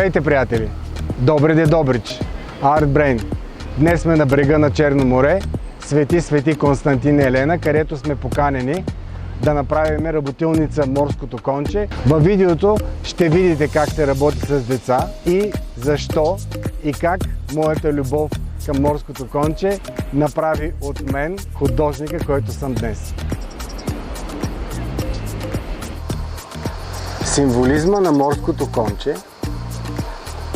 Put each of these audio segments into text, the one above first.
Здравейте, приятели! Добри Добрич! Артбрейн! Днес сме на брега на Черно море, Свети Константин и Елена, където сме поканени да направим работилница морското конче. Във видеото ще видите как се работи с деца и защо и как моята любов към морското конче направи от мен художника, който съм днес. Символизма на морското конче,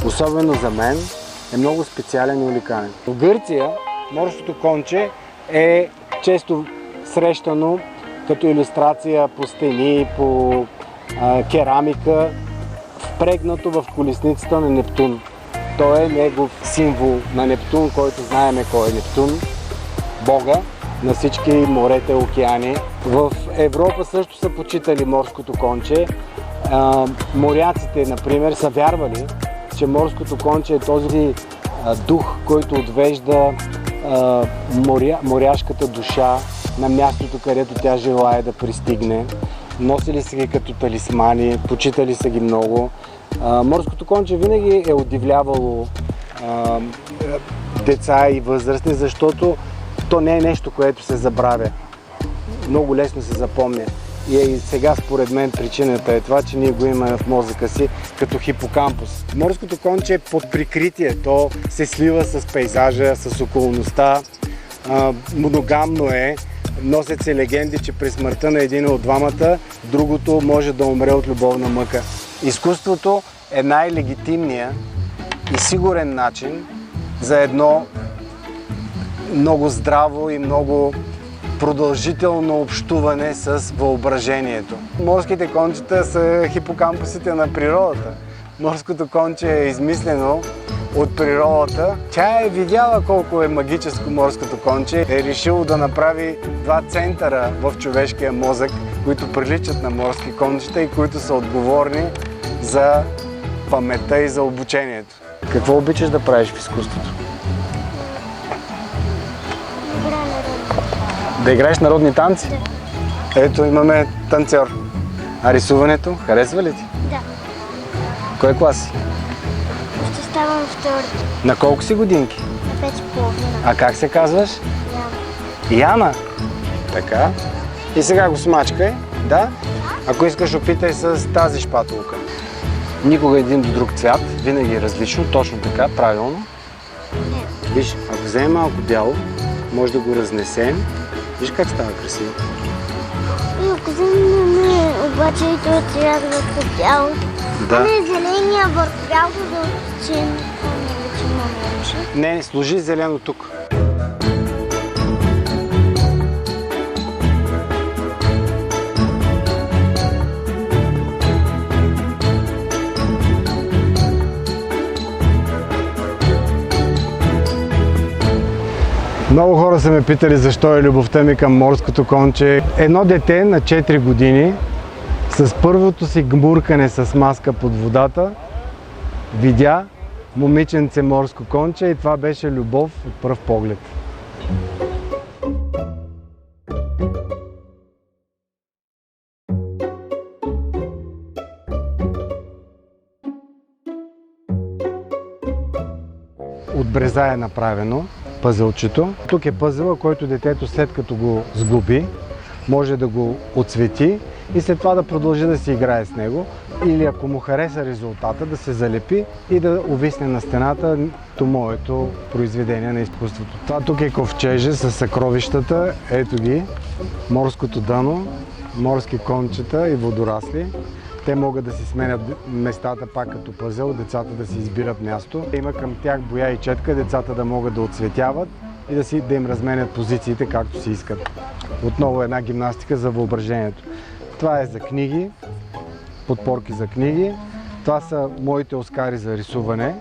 особено за мен, е много специален и уникален. В Гърция морското конче е често срещано като илюстрация по стени, по керамика, впрегнато в колесницата на Нептун. Той е негов символ на Нептун, който знаеме кой е Нептун, бога на всички морета и океани. В Европа също са почитали морското конче. Моряците, например, са вярвали, че морското конче е този дух, който отвежда моряшката душа на мястото, където тя желае да пристигне. Носили са ги като талисмани, почитали са ги много. Морското конче винаги е удивлявало деца и възрастни, защото то не е нещо, което се забравя. Много лесно се запомня. И сега според мен причината е това, че ние го имаме в мозъка си като хипокампус. Морското конче е под прикритие, то се слива с пейзажа, с околността, моногамно е. Носят се легенди, че при смъртта на един от двамата, другото може да умре от любовна мъка. Изкуството е най-легитимният и сигурен начин за едно много здраво и много продължително общуване с въображението. Морските кончета са хипокампусите на природата. Морското конче е измислено от природата. Тя е видяла колко е магическо морското конче. Е решило да направи два центъра в човешкия мозък, които приличат на морски кончета и които са отговорни за паметта и за обучението. Какво обичаш да правиш в изкуството? Да играеш народни танци? Да. Ето имаме танцор. А рисуването? Харесва ли ти? Да. Кой клас си? Ще ставам втори. На колко си годинки? На 5,5. А как се казваш? Яна. Яна? Така. И сега го смачкай. Да? Ако искаш, опитай с тази шпатулка. Никога един до друг цвят, винаги е различно, точно така, правилно. Виж, ако вземем малко бяло, може да го разнесем. Виж как става красиво. И ако вземем обаче и този цвят върху бяло, да. Не зеления върху бялото да отчем. Не, сложи зелено тук. Много хора са ме питали защо е любовта ми към морското конче. Едно дете на 4 години с първото си гмуркане с маска под водата видя момиченце морско конче и това беше любов от пръв поглед. От бреза е направено пъзълчето. Тук е пъзъла, който детето след като го сглоби, може да го отцвети и след това да продължи да си играе с него. Или ако му хареса резултата, да се залепи и да увисне на стената моето произведение на изкуството. Това тук е ковчеже с съкровищата. Ето ги. Морското дъно, морски кончета и водорасли. Те могат да си сменят местата пак като пъзел, децата да си избират място. Има към тях боя и четка, децата да могат да отцветяват и да им разменят позициите както си искат. Отново една гимнастика за въображението. Това е за книги, подпорки за книги. Това са моите оскари за рисуване.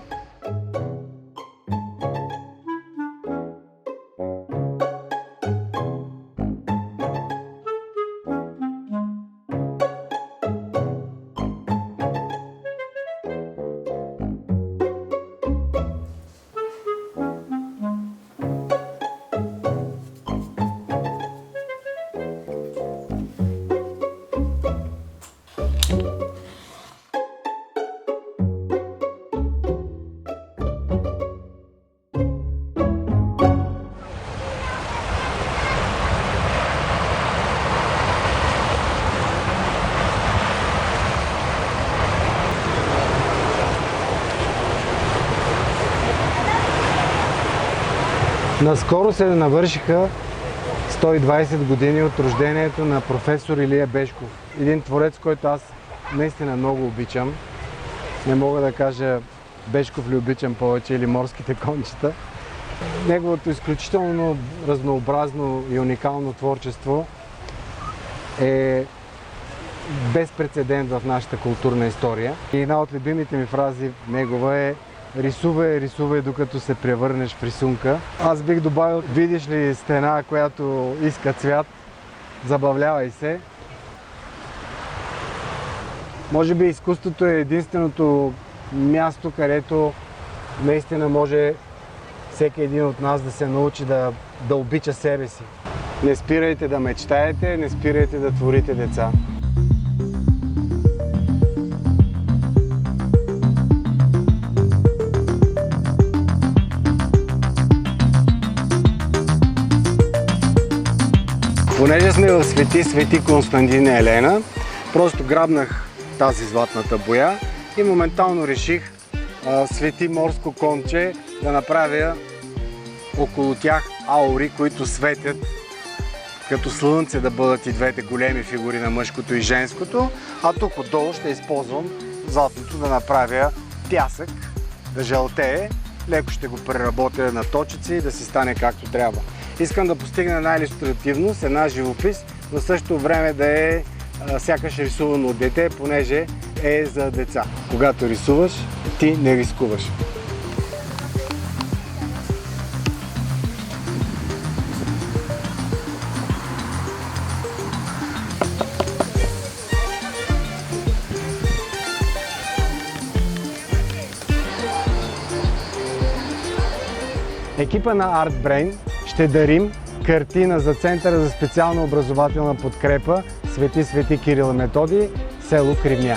Наскоро се навършиха 120 години от рождението на професор Илия Бешков. Един творец, който аз наистина много обичам. Не мога да кажа Бешков ли обичам повече или морските кончета. Неговото изключително разнообразно и уникално творчество е без прецедент в нашата културна история. И една от любимите ми фрази негова е: рисувай, рисувай, докато се превърнеш в рисунка. Аз бих добавил: видиш ли стена, която иска цвят, забавлявай се. Може би изкуството е единственото място, където наистина може всеки един от нас да се научи да обича себе си. Не спирайте да мечтаете, не спирайте да творите деца. Понеже сме в Свети Константин и Елена, просто грабнах тази златната боя и моментално реших Свети морско конче да направя около тях аури, които светят като слънце, да бъдат и двете големи фигури на мъжкото и женското, а тук отдолу ще използвам златното да направя пясък, да жълтее, леко ще го преработя на точици и да си стане както трябва. Искам да постигна една илюстративност, една живопис, но в същото време да е сякаш рисувано от дете, понеже е за деца. Когато рисуваш, ти не рискуваш. Екипа на Art Brain ще дарим картина за Центъра за специална образователна подкрепа Свети Кирил и Методий, село Кривня.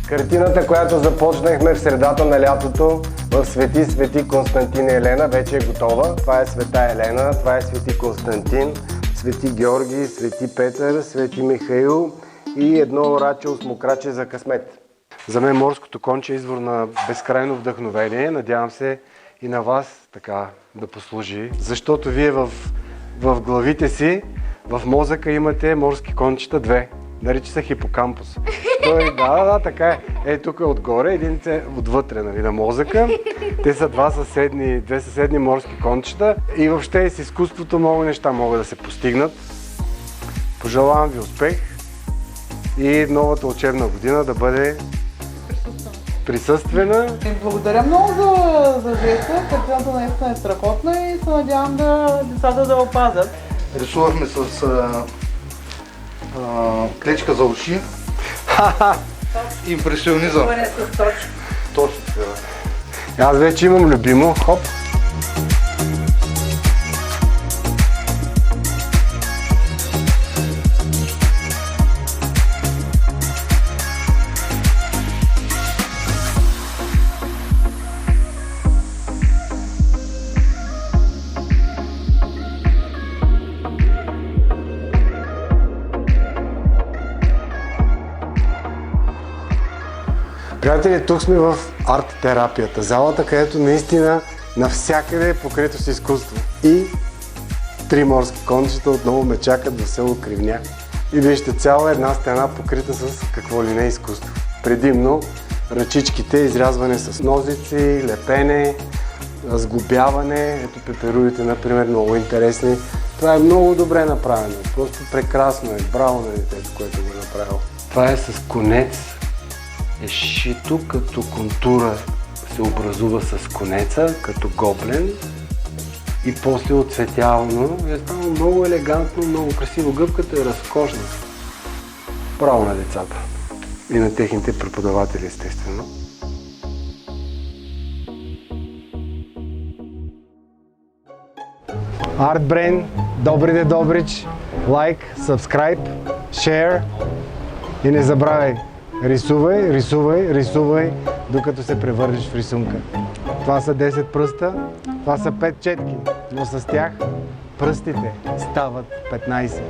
Картината, която започнахме в средата на лятото в Свети Константин и Елена, вече е готова. Това е Света Елена, това е Свети Константин, Свети Георги, Свети Петър, Свети Михаил и едно раче смокраче за късмет. За мен морското конче е извор на безкрайно вдъхновение. Надявам се и на вас така да послужи, защото вие в главите си, в мозъка имате морски кончета две. Нарича се хипокампус. Той, да, така е. Е, тук е отгоре, един е отвътре, нали, на мозъка. Те са две съседни морски кончета и въобще с изкуството много неща могат да се постигнат. Пожелавам ви успех и новата учебна година да бъде присъствена. Благодаря много за жеста. Картината наистина е страхотна и се надявам децата да опазят. Рисувахме с клечка за уши. Импресионизъм. Точно така. Аз вече имам любимо. Хоп! Приятели, тук сме в арт-терапията, залата, където наистина навсякъде е покрито с изкуство. И 3 морски кончета отново ме чакат в село Кривня. И вижте, цяла една стена покрита с какво ли не изкуство. Предимно ръчичките, изрязване с ножици, лепене, сглобяване. Ето пеперудите, например, много интересни. Това е много добре направено, просто прекрасно е. Браво на детето, което го е направило. Това е с конец. Е шито, като контура се образува с конеца, като гоблен и после оцветявано. Е станало много елегантно, много красиво. Гъбката е разкошна. Браво на децата и на техните преподаватели, естествено. Art Brain, Добриде Добрич, лайк, subscribe, share и не забравяй, рисувай, рисувай, рисувай, докато се превърнеш в рисунка. Това са 10 пръста, това са 5 четки, но с тях пръстите стават 15.